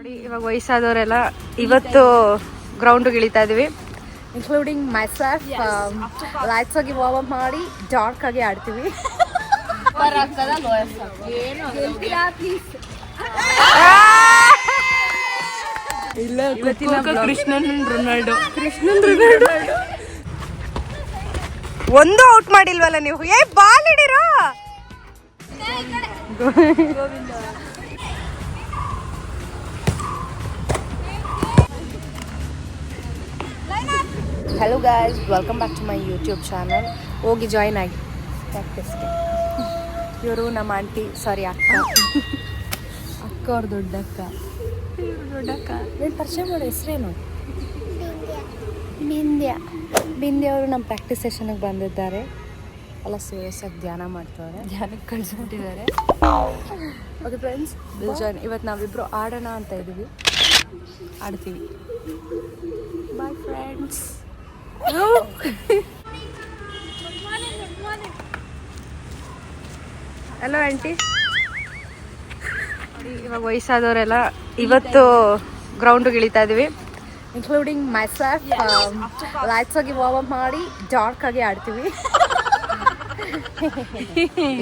ನೋಡಿ ಇವಾಗ ವಯಸ್ಸಾದವರೆಲ್ಲ ಇವತ್ತು ಗ್ರೌಂಡ್ಗೆ ಇಳಿತಾ ಇದೀವಿ, ಇನ್ಕ್ಲೂಡಿಂಗ್ ಮೈ ಸೆಲ್ಫ್. ಲೈಟ್ಸ್ ಆಗಿ ವಾರ್ಮ್ ಅಪ್ ಮಾಡಿ ಡಾರ್ಕ್ ಆಗಿ ಆಡ್ತೀವಿ. ಕೃಷ್ಣನ್ ರೊನಾಲ್ಡೋ ಒಂದು ಔಟ್ ಮಾಡಿಲ್ವಲ್ಲ ನೀವು. ಬಾಲ್ ಹಿಡಿರೋ. Hello guys, welcome back to my YouTube channel. ಹೋಗಿ ಜಾಯ್ನ್ ಆಗಿ ಪ್ರಾಕ್ಟೀಸ್ಗೆ. ಇವರು ನಮ್ಮ ಆಂಟಿ, ಸಾರಿ ಅಕ್ಕ ಅವ್ರ ದೊಡ್ಡಕ್ಕ. ನೀನು ಪರಿಚಯ ಮಾಡೋ ಹೆಸರೇನು? ಬಿಂದ್ಯ ಅವರು ನಮ್ಮ ಪ್ರಾಕ್ಟೀಸ್ ಸೆಷನ್ಗೆ ಬಂದಿದ್ದಾರೆ. ಎಲ್ಲ ಸೀರಿಯಸ್ಸಾಗಿ ಧ್ಯಾನ ಮಾಡ್ತವ್ರೆ, ಧ್ಯಾನಕ್ಕೆ ಕಳಿಸ್ಬಿಟ್ಟಿದ್ದಾರೆ. Okay friends, join. ಇವತ್ತು ನಾವಿಬ್ಬರು ಆಡೋಣ ಅಂತ ಇದ್ದೀವಿ, ಆಡ್ತೀವಿ. Bye friends. Hello aunty. ಇವಾಗ ವಯಸ್ಸಾದವರೆಲ್ಲ ಇವತ್ತು ಗ್ರೌಂಡ್ಗೆ ಇಳಿತಾ ಇದೀವಿ, ಇನ್ಕ್ಲೂಡಿಂಗ್ ಮೈ ಸೆಲ್ಫ್. ಲೈಟ್ಸ್ ಆಗಿ ವಾರ್ಮ್ ಅಪ್ ಮಾಡಿ ಡಾರ್ಕ್ ಆಗಿ ಆಡ್ತೀವಿ.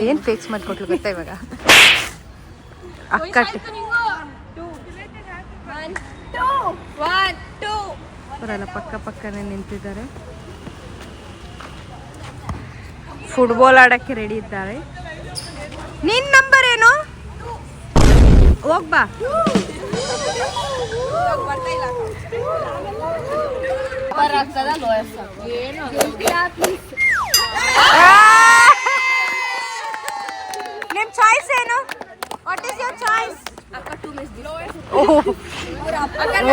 ಏನ್ ಫಿಕ್ಸ್ ಮಾಡ್ಕೊಟ್ಲು ಗೊತ್ತಾ ಇವಾಗ ಅಕ್ಕ. ಅವರೆಲ್ಲ ಪಕ್ಕನೇ ನಿಂತಿದ್ದಾರೆ, ಫುಟ್ಬಾಲ್ ಆಡಕ್ಕೆ ರೆಡಿ ಇದ್ದಾರೆ. ನಿನ್ ನಂಬರ್ ಏನು? ಹೋಗ್ಬಾ. ನಿಮ್ ಚಾಯ್ಸ್ ಏನು? What is your choice?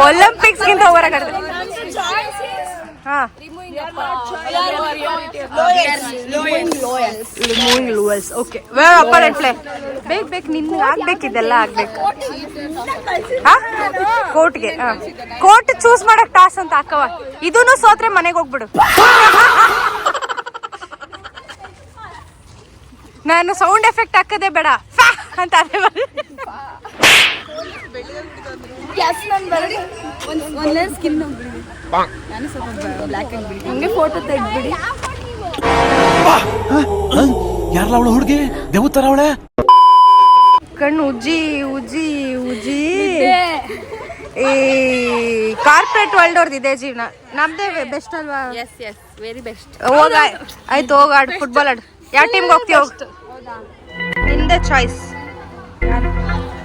Olympics ಗಿಂತ ಹೊರಗಡೆ. ಹಾ, okay. Where upper and play. ಬೇಕು ನಿನ್ಗೆ ಆಗ್ಬೇಕಿದೆಲ್ಲ ಆಗ್ಬೇಕು. ಕೋರ್ಟ್ಗೆ ಕೋರ್ಟ್ ಚೂಸ್ ಮಾಡಕ್ ಟಾಸ್ ಅಂತ ಅಕ್ಕವ. ಇದೂನು ಸೋತ್ರೆ ಮನೆಗೆ ಹೋಗ್ಬಿಡು. ನಾನು ಸೌಂಡ್ ಎಫೆಕ್ಟ್ ಹಾಕದೆ ಬೇಡ ಅಂತ ಅದೇ ಹಂಗೆ ಫೋಟೋ ತೆಗ್ಬಿಡಿ. ಯಾರಲ್ಲ ಹುಡುಗಿ ದೇವತರ ಅವಳೆ ಕಣ್ಣು ಉಜ್ಜಿ ಉಜ್ಜಿ ಉಜ್ಜಿ. ಈ ಕಾರ್ಪೊರೇಟ್ ವರ್ಲ್ಡ್ ಅವ್ರದ್ದು ಇದೆ ಜೀವನ, ನಮ್ದೇ ಬೆಸ್ಟ್ ಅಲ್ವಾ? Very best. ಹೋಗ ಆಯ್ತು, ಹೋಗ ಆಡು, ಫುಟ್ಬಾಲ್ ಆಡು. ಯಾವ ಟೀಮ್ಗೆ ಹೋಗ್ತೀವಿ? ಹೋಗ್, ನಿಂದೆ ಚಾಯ್ಸ್.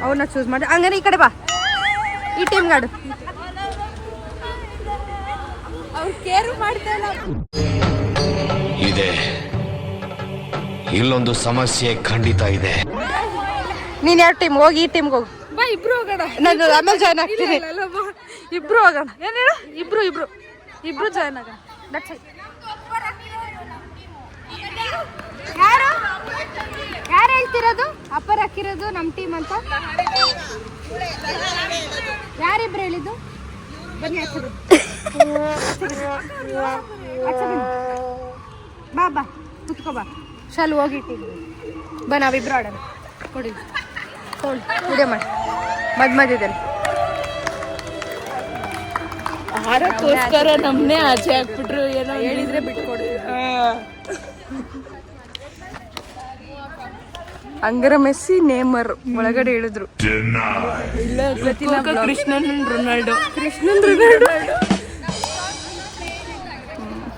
ಅವನ್ನ ಚೂಸ್ ಮಾಡಿ. ಹಂಗಾರೆ ಈ ಕಡೆ ಬಾ, ಈ ಟೀಮ್ಗೆ ಆಡು. ಅವ್ರು ಕೇರು ಮಾಡ್ತಾ ಇಲ್ಲ. ಇದೆ, ಇಲ್ಲೊಂದು ಸಮಸ್ಯೆ ಖಂಡಿತ ಇದೆ. ನೀನ್ ಯಾವ ಟೀಮ್? ಹೋಗಿ ಈ ಟೀಮ್ಗೆ ಹೋಗು. ಬಾ, ಇಬ್ರು ಹೋಗೋಣ. ನಾನು ಆಮೇಲೆ ಜಾಯ್ನ್ ಆಗ್ತೀನಿ. ಇಬ್ರು ಹೋಗೋಣ. ಏನ್ ಹೇಳು? ಇಬ್ರು ಜಾಯ್ನ್ ಆಗೋಣ. ಯಾರು ಹೇಳ್ತಿರೋದು ಅಪ್ಪರ್ ಹಾಕಿರೋದು ನಮ್ಮ ಟೀಮ್ ಅಂತ? ಯಾರಿಬ್ರು ಹೇಳಿದ್ದು? ಬನ್ನಿ ಬಾ ಬಾ ಕುತ್ಕೋ ಬಾ. ಶಾಲು ಹೋಗಿ ಟೀಮ್ ಬಾ, ನಾವಿಬ್ರು ಆಡೋಣ. ಕೊಡಿ ವಿಡಿಯೋ ಮಾಡಿ ಮಧ್ಯದಲ್ಲಿ. ಆಡಕ್ಕೋಸ್ಕರ ನಮ್ನೆ ಆಚೆ ಹಾಕ್ಬಿಟ್ರು. ಏನೋ ಹೇಳಿದ್ರೆ ಬಿಟ್ಕೊಡ್ತೀವಿ. ಹಂಗಾರ ಮೆಸ್ಸಿ ನೇಮರ್ ಒಳಗಡೆ ಹೇಳಿದ್ರು. ಕೃಷ್ಣನ್ ರೊನಾಲ್ಡೋ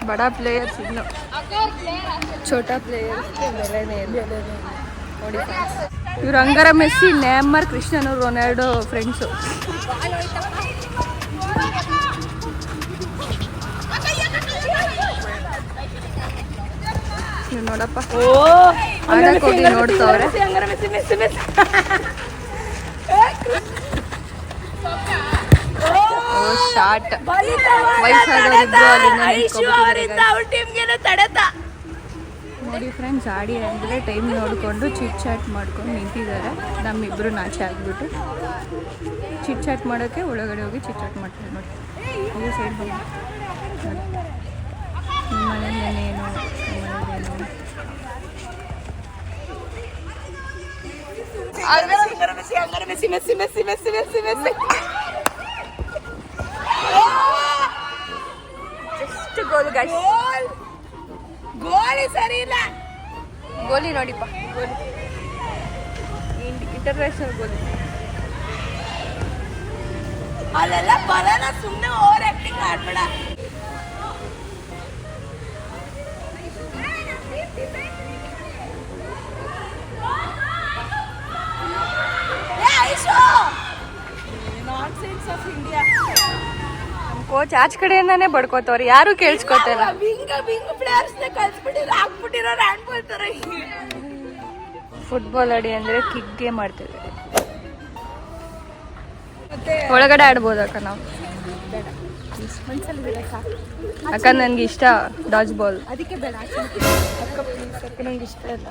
ಬಡ ಪ್ಲೇಯರ್ಸ್, ಇನ್ನು ಛೋಟಾ ಪ್ಲೇಯರ್ಸ್ ಬೆಲೆನೇ ಇಲ್ಲ ನೋಡಿ. ಇವ್ರು ಹಂಗಾರ ಮೆಸ್ಸಿ, ನೇಮರ್, ಕ್ರಿಸ್ಟಿಯಾನೋ ರೊನಾಲ್ಡೋ ಫ್ರೆಂಡ್ಸು. ನೋಡಪ್ಪ, ಆಡಕ್ ಹೋಗಿ ನೋಡ್ತವ್ರೆ. ಶಾರ್ಟ್ ನೋಡಿ ಫ್ರೆಂಡ್ಸ್, ಆಡಿ ಅಂದರೆ ಟೈಮ್ ನೋಡಿಕೊಂಡು ಚಿಟ್ ಚಾಟ್ ಮಾಡ್ಕೊಂಡು ನಿಂತಿದ್ದಾರೆ. ನಮ್ಮಿಬ್ಬರು ನಾಚೆ ಆಗ್ಬಿಟ್ಟು ಚಿಟ್ ಚಾಟ್ ಮಾಡೋಕ್ಕೆ ಒಳಗಡೆ ಹೋಗಿ ಚಿಟ್ ಚಾಟ್ ಮಾಡ್ತಾರೆ. ನೋಡಿ ಈ ಸೈಡ್ ಹೋಗಿ ನಿಮ್ಮ ಮನೇಲೇನೇನು, Messi, Messi, Messi, Messi, Messi, Messi, Messi. ಗೋಲಿ ನೋಡಿಪ್ಪ, ಗೋಲಿ ಇಂಟರ್ನ್ಯಾಷನಲ್ ಗೋಲಿ. ಅಲ್ಲೆಲ್ಲ ಬರಲ್ಲ, ಸುಮ್ಮನೆ ಓವರ್ ಆಕ್ಟಿಂಗ್ ಮಾಡ್ಬೇಡ. ಕೋಚ್ ಆಚ ಕಡೆಯಿಂದಾನೆ ಬಡ್ಕೋತವ್ರು, ಯಾರು ಕೇಳಿಸ್ಕೊತಾರ. ಫುಟ್ಬಾಲ್ ಅಡಿ ಅಂದ್ರೆ ಕಿಕ್ಗೆ ಮಾಡ್ತೇವೆ. ಒಳಗಡೆ ಆಡ್ಬೋದಕ್ಕ ನಾವು? ಅಕ್ಕ ನನ್ಗೆ ಇಷ್ಟ ಡಾಜ್ ಬಾಲ್. ಅದಕ್ಕೆ ಬೇಡ, ನಂಗೆ ಇಷ್ಟ ಇಲ್ಲ.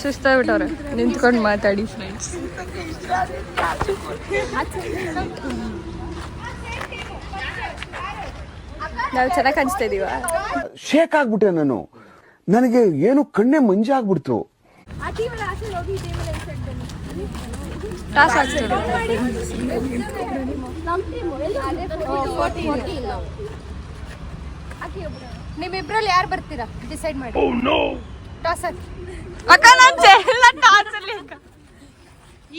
ಸುಸ್ತಾಗ್ಬಿಟ್ಟವ್ರೆ ನಿಂತ್ಕೊಂಡು ಮಾತಾಡಿ ಫ್ರೆಂಡ್ಸ್. ನಾವು ಚೆನ್ನಾಗಿ ಕಾಣಿಸ್ತಾ ಇದೀವ? ಶೇಕ್ ಆಗ್ಬಿಟ್ಟೆ ನಾನು, ನನಗೆ ಏನು ಕಣ್ಣೆ ಮಂಜಾಗ್ಬಿಡ್ತು. ನಿಮ್ಮಿಬ್ರಲ್ಲಿ ಯಾರು ಬರ್ತೀರಾ ಡಿಸೈಡ್ ಮಾಡಿ. ಟಾಸ್ ಹಾಕಿ. ಅಕ್ಕ ನಾನು ಎಲ್ಲ ಟಾಸ್ ಅಲ್ಲಿ ಅಕ್ಕ,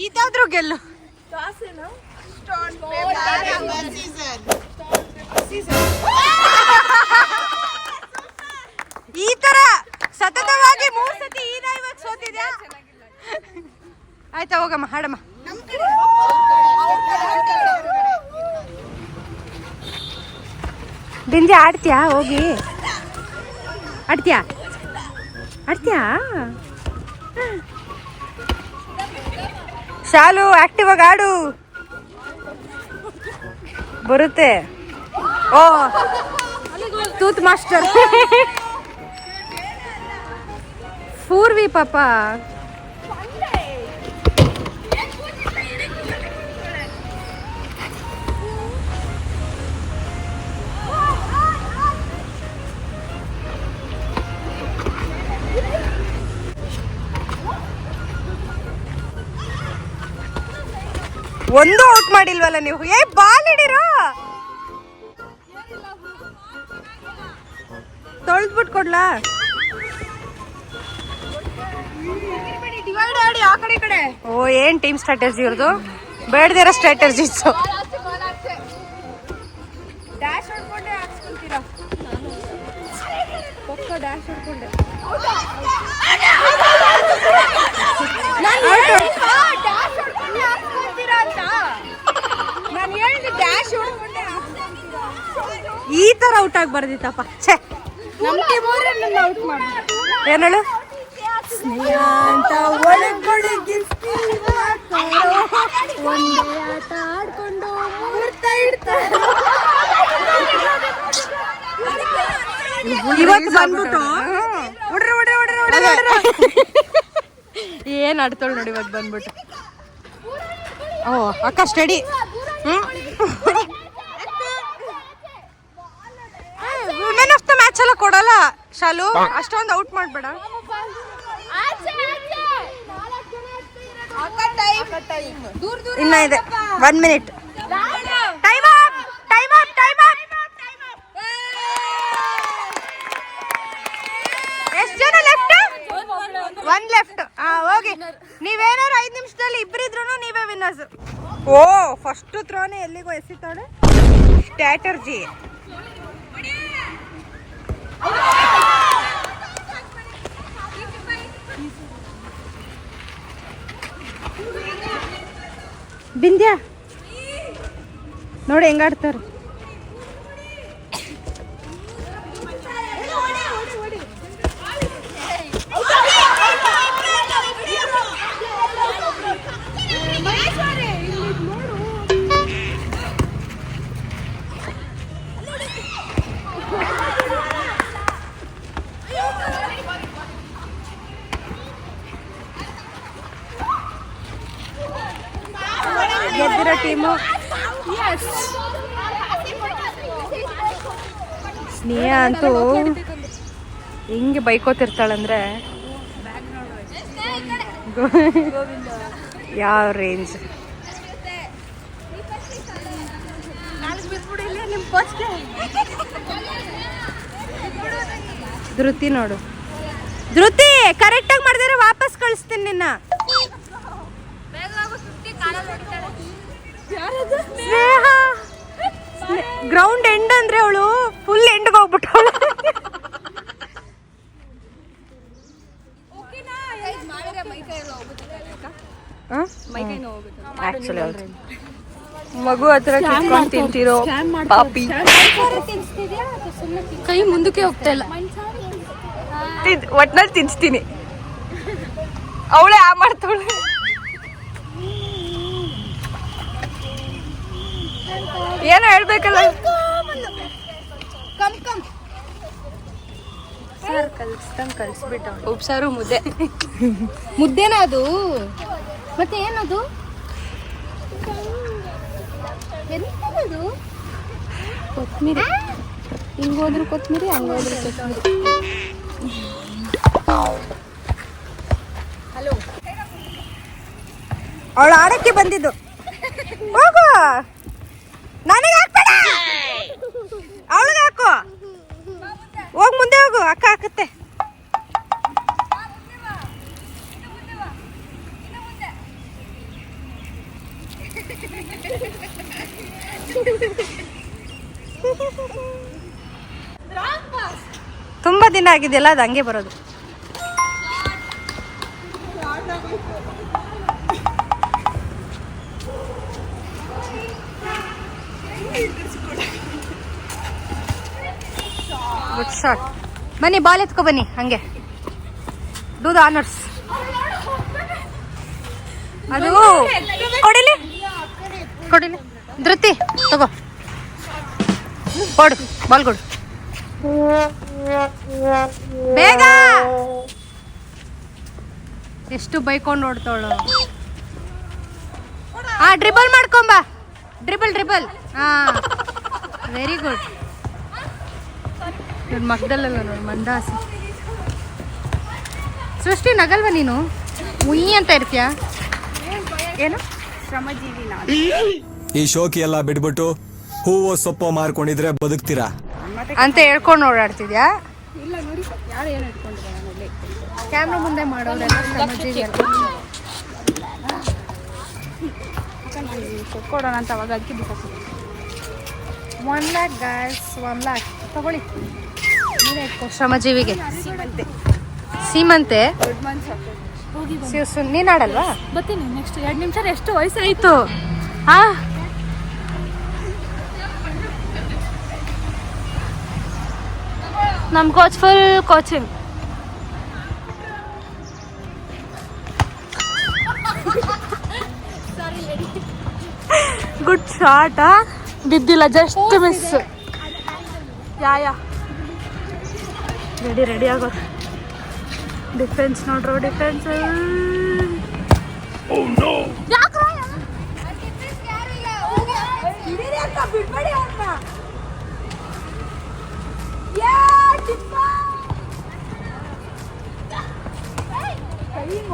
ಇದಾದ್ರೂ ಗೆಲ್ಲು. ಈ ತರ ಸತತವಾಗಿ 3 ಸತಿ ಇವಾಗ ಸೋತಿದ್ಯಾ? ಆಯ್ತಾ, ಹೋಗಮ್ಮ ಹಾಡಮ್ಮ. ಬಿಂದಿ ಆಡ್ತೀಯಾ? ಹೋಗಿ ಆಡ್ತೀಯಾ? ಆಡ್ತೀಯಾ? ಶಾಲು ಆಕ್ಟಿವ್ ಆಗಿ ಆಡು, ಬರುತ್ತೆ. ಓ ತೂತ್ ಮಾಸ್ಟರ್ ಪೂರ್ವಿ ಪಾಪ. ಒಂದು ಔಟ್ ಮಾಡಿಲ್ವಲ್ಲ ನೀವು? ಬಾಲ್ ಹಿಡಿರೋ, ತೊಳೆದ್ಬಿಟ್ಟು ಕೊಡ್ಲಾ? ಓ ಏನ್ ಟೀಮ್ ಸ್ಟ್ರಾಟಜಿ ಇವ್ರದು, ಬೇಡದಿರೋ ಸ್ಟ್ರಾಟಜೀಸ್. ಡ್ಯಾಶ್ ಹೊಡ್ಕೊಂಡೆ ಹಾಕ್ಸ್ಕೊಂತೀರಾ? ಪಕ್ಕ ಡ್ಯಾಶ್ ಹೊಡ್ಕೊಂಡೆ. ಈ ತರ ಔಟ್ ಆಗ್ಬಾರ್ದಿತ್ತಪ್ಪ. ಛೇ, ಏನ್ ಹೇಳು? ಅಂತ ಒಳಗೊಳಗೆ ಒಂದೇ ಆಟ ಆಡ್ಕೊಂಡು ಇವತ್ತು ಬಂದ್ಬಿಟ್ಟು ಏನ್ ಆಡ್ತಾಳು ನೋಡಿ ಇವತ್ತು ಬಂದ್ಬಿಟ್ಟು. ಓ ಅಕ್ಕ study. Women of the match ಎಲ್ಲ ಕೊಡಲ್ಲ ಶಾಲು, ಅಷ್ಟೊಂದು ಔಟ್ ಮಾಡ್ಬೇಡ. ಇನ್ನ ಇದೆ 1 minute. Time up, time up, time up. ಎಷ್ಟು ಜನ ಲೆಫ್ಟ್? 1 ಲೆಫ್ಟ್. ಹೋಗಿ, ನೀವೇನಾರು 5 ನಿಮಿಷದಲ್ಲಿ ಇಬ್ಬರಿದ್ರು ನೀವೇ ವಿನ್ನರ್ಸ್. ಓ ಫಸ್ಟ್ ಥ್ರೋನೇ ಎಲ್ಲಿಗೋ ಎಸಿತಾಳೆ. ಸ್ಟ್ರಾಟರ್ಜಿ. ಬಿಂದ್ಯಾ ನೋಡಿ ಹೆಂಗಾಡ್ತಾರೆ. ಗೆದ್ದಿರೋ ಟೀಮು ಸ್ನೇಹ ಅಂತೂ ಹೆಂಗೆ ಬೈಕೋತಿರ್ತಾಳಂದ್ರೆ ಯಾವ ರೇಂಜ್. ಧೃತಿ ನೋಡು ಧೃತಿ ಕರೆಕ್ಟಾಗಿ ಮಾಡಿದ್ರೆ ವಾಪಸ್ ಕಳಿಸ್ತೀನಿ ನಿನ್ನ. ಸ್ನೇಹ ಗ್ರೌಂಡ್ ಎಂಡ್ ಅಂದ್ರೆ ಅವಳು ಫುಲ್ ಎಂಡ್ಗೆ ಹೋಗ್ಬಿಟ್ಟವಳು. ಮಗು ಹತ್ರ ಕಿತ್ಕೊಂಡು ತಿಂತಿರೋ ಪಾಪಿ. ಕೈ ಮುಂದಕ್ಕೆ ಹೋಗ್ತಾ ಇಲ್ಲ. ಒಟ್ನಲ್ಲಿ ತಿನ್ಸ್ತೀನಿ. ಅವಳೇ ಆ ಮಾಡ್ತಾವಳೆ. ಏನೋ ಹೇಳ್ಬೇಕಲ್ಲ. ಕಲ್ಸ್ಬಿಟ್ಟ ಉಪ್ಸಾರು ಮುದ್ದೆ. ಮುದ್ದೆನ ಅದು? ಮತ್ತೆ ಏನದು? ಎಂತದು? ಕೊತ್ಮೀರಿ. ಹಿಂಗೋದ್ರು ಕೊತ್ಮೀರಿ, ಹಂಗೋದ್ರು ಕೊತ್ಮೀರಿ. ಹಲೋ, ಅವಳು ಆಡಕ್ಕೆ ಬಂದಿದ್ದು. ಹೋಗು, ನನಗೆ ಹಾಕ್ಬೇಡ, ಅವಳಿಗೆ ಹಾಕು. ಹೋಗ್ ಮುಂದೆ ಹೋಗು, ಅಕ್ಕ ಹಾಕುತ್ತೆ. ತುಂಬಾ ದಿನ ಆಗಿದೆಯಲ್ಲ, ಅದು ಹಂಗೆ ಬರೋದು. Good shot. ಬನ್ನಿ, ಬಾಲ್ ಎತ್ಕೊ ಬನ್ನಿ. ಹಂಗೆ ಡೂ ದ ಆನರ್ಸ್. ಅದು ಕೊಡಿಲಿ, ಕೊಡಿಲಿ. ಧೃತಿ ತಗೋ, ಕೊಡು ಬಾಲ್, ಕೊಡು ಬೇಗ. ಎಷ್ಟು ಬೈಕೊಂಡು ನೋಡ್ತಾಳು. ಹಾ, ಡ್ರಿಬಲ್ ಮಾಡ್ಕೊಂಬ. ಡ್ರಿಬಲ್. ಹಾ, ವೆರಿ ಗುಡ್. ನನ್ನ ಮಗ್ದಲ್ಲಲ್ಲ ನೋಡಿ, ಮಂದಾಸಿ. ಸೃಷ್ಟಿ ನಗಲ್ವ ನೀನು? ಉಯ್ಯಿ ಅಂತ ಇರ್ತೀಯ. ಏನು ಶ್ರಮಜೀವಿ ನಾನು. ಈ ಶೋಕಿ ಎಲ್ಲ ಬಿಟ್ಬಿಟ್ಟು ಹೂವು ಸೊಪ್ಪು ಮಾರ್ಕೊಂಡಿದ್ರೆ ಬದುಕ್ತೀರಾ ಅಂತ ಹೇಳ್ಕೊಂಡು ಓಡಾಡ್ತಿದ್ಯಾ? ಇಲ್ಲ ನೋಡಿ, ಯಾರು ಏನು ಇಟ್ಕೊಂಡಿದ್ದಾರೆ ನೋಡಿ. ಕ್ಯಾಮ್ರಾ ಮುಂದೆ ಮಾಡೋರೆಲ್ಲ ಶ್ರಮಜೀವಿ ಅಲ್ಲ. ಕೊಡೋಣ ಅಂತ ಅವಾಗ ಅದಕ್ಕೆ ಬಿಸಾಕಿ. 1 lakh guys, 1 lakh ತಗೊಳ್ಳಿ. ಶ್ರಮಜೀವಿಗೆ ಸೀಮಂತೆ. ನೀನ್ ಆಡಲ್ವಾ? ಬರ್ತೀನಿ ನೆಕ್ಸ್ಟ್ 2 ನಿಮಿಷ. ಎಷ್ಟು ವಯಸ್ಸಾಯ್ತು? ಹಾ, ನಮ್ coach full coaching. Good shot. ಬಿದ್ದಿಲ್ಲ, ಜಸ್ಟ್ ಮಿಸ್. ಯಾ ರೆಡಿ ಆಗೋ. ಡಿಫೆನ್ಸ್ ನೋಡ್ರೋ, ಡಿಫೆನ್ಸ್.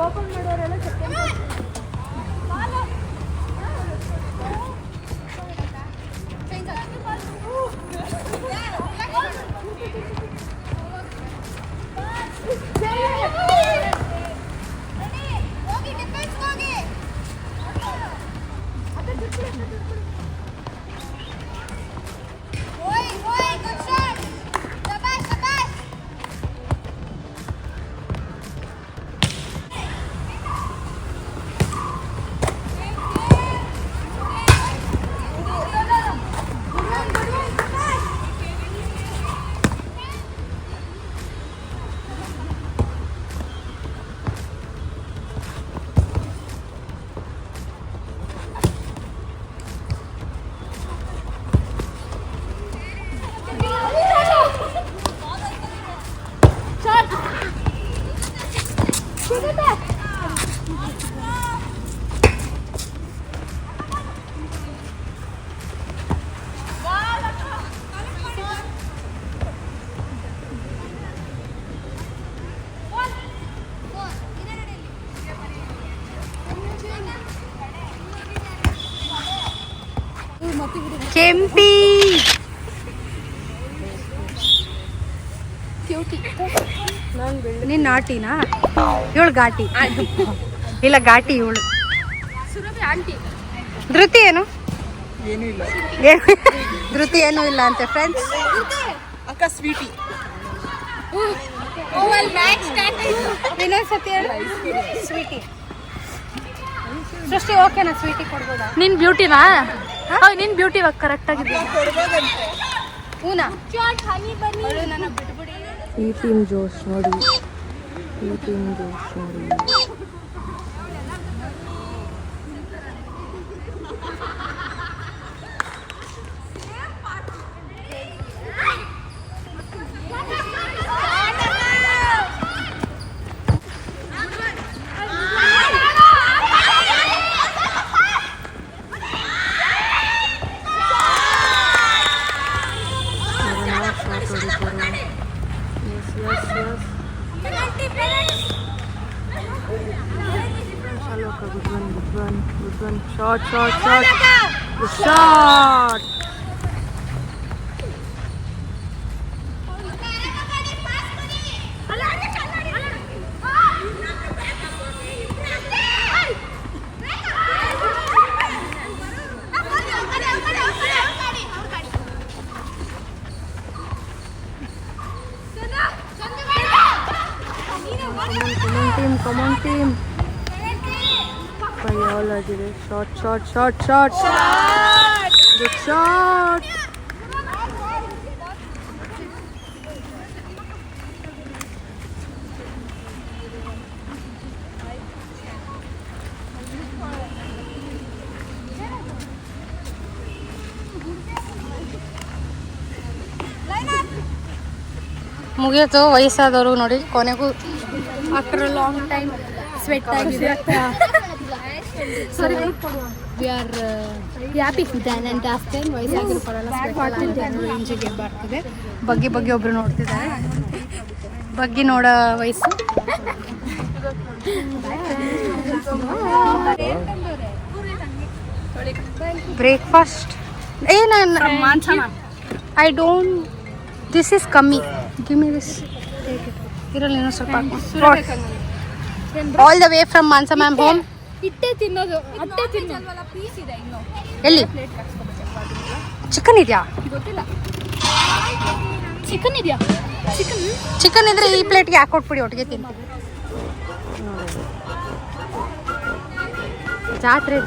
ಓಪನ್ ಮಾಡೋರೆಲ್ಲ ಕೆಂಪಿ ಕ್ಯೂಟಿ. ನೀನ್ ನಾಟಿನಾ? ಇವಳು ಘಾಟಿ. ಇಲ್ಲ ಘಾಟಿ ಇವಳು. ಧೃತಿ ಏನು? ಧೃತಿ ಏನೂ ಇಲ್ಲ ಅಂತೆ ಫ್ರೆಂಡ್ಸ್. ಅಕ್ಕ ಸ್ವೀಟಿ. ಇನ್ನೊಂದ್ಸತಿ ಸ್ವೀಟಿ. ಸೃಷ್ಟಿ ಓಕೆನಾ? ಸ್ವೀಟಿ ಕೊಡ್ಬೋದಾ? ನಿನ್ ಬ್ಯೂಟಿನಾ? ನಿನ್ ಬ್ಯೂಟಿ ಇವಾಗ ಕರೆಕ್ಟ್ ಆಗಿದೆ. ಹೂನಾ? ಈ ಟೀಮ್ ಜೋಶ್ ನೋಡಿ, ಈ ಟೀಮ್ ಜೋಶ್ ನೋಡಿ. Good one. Shot. Good shot. Come on team. Biology. Shot. Good shot. ಮುಗಿಯಿತು. ವಯಸ್ಸಾದವರು ನೋಡಿ ಕೊನೆಗೂ ಆಫ್ಟರ್ ಲಾಂಗ್ ಟೈಮ್ ಸ್ವೆಟ್ ಆಗಿದೆ. We are happy then and after ವಯಸ್ಸಾಗಿರೋ ಪರಲ್ಲ ರೇಂಜಿಗೆ ಬರ್ತಿದೆ. ಬಗ್ಗೆ ಒಬ್ರು ನೋಡ್ತಿದ್ದಾರೆ. ಬಗ್ಗೆ ನೋಡೋ ವಯಸ್ಸು. Breakfast I don't. This is ಕಮ್ಮಿ. Give me this. ಇರಲಿ ಇನ್ನೂ ಸ್ವಲ್ಪ. ಆಲ್ ದ ವೇ ಫ್ರಮ್ ಮಾನ್ಸಾ ಮ್ಯಾಮ್ ಹೋಮ್. ಇಟ್ಟೆ ತಿನ್ನೋದು. ಅಟ್ಟೆ ತಿನ್ನೋದು. ಪೀಸ್ ಇದೆ ಇನ್ನು. ಎಲ್ಲಿ ಚಿಕನ್ ಇದೆಯಾ? ಗೊತ್ತಿಲ್ಲ. ಚಿಕನ್ ಇದೆಯಾ? ಚಿಕನ್ ಇದ್ರೆ ಈ ಪ್ಲೇಟ್ಗೆ ಹಾಕೊಟ್ಬಿಡಿ, ಒಟ್ಟಿಗೆ ತಿಂತೀನಿ.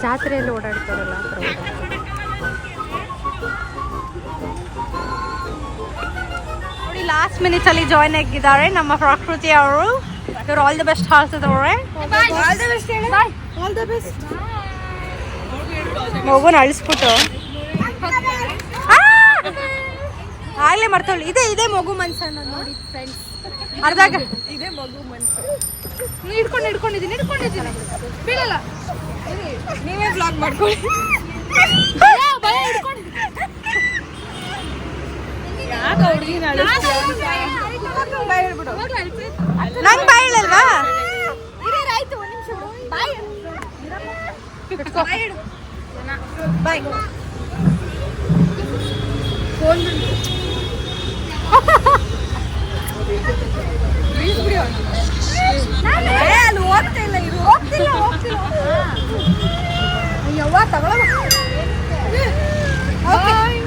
ಜಾತ್ರೆಯಲ್ಲಿ ಓಡಾಡ್ತಾರಲ್ಲ ಆ ಥರ ನೋಡಿ. ಲಾಸ್ಟ್ ಮಿನಿಟ್ಸ್ ಅಲ್ಲಿ ಜಾಯ್ನ್ ಆಗಿದ್ದಾರೆ ನಮ್ಮ ಪ್ರಕೃತಿ ಅವರು. ಇವ್ರು ಆಲ್ ದ ಬೆಸ್ಟ್ ಹೇಳ್ತಿದವ್ರೆ. ಮಗುನ ಅಳಿಸ್ಬಿಟ್ಟು ಆಗ್ಲೇ ಮರ್ತವಳು. ಇದೇ ಮಗು ಮನ್ಸ ನೋಡಿ ಫ್ರೆಂಡ್ಸ್. ಅರ್ಧಾಗ ಇದೇ ಮಗು ಮನ್ಸು. ಹಿಡ್ಕೊಂಡಿದ್ದೀನಿ ಬೀಳಲ್ಲ. ನೀವೇ ಬ್ಲಾಗ್ ಮಾಡ್ಕೊಳ್ಳಿ. ನಂಗೆ ಬಾಯ್ ಹೇಳಲ್ವಾ? ಬಾಯ್. ಅಲ್ಲಿ ಹೋಗ್ತಾ ಇಲ್ಲ. ಇದು ಹೋಗ್ತಿಲ್ಲ. ಯವ್ವ ತಗೊಳ. ಬಾಯ್.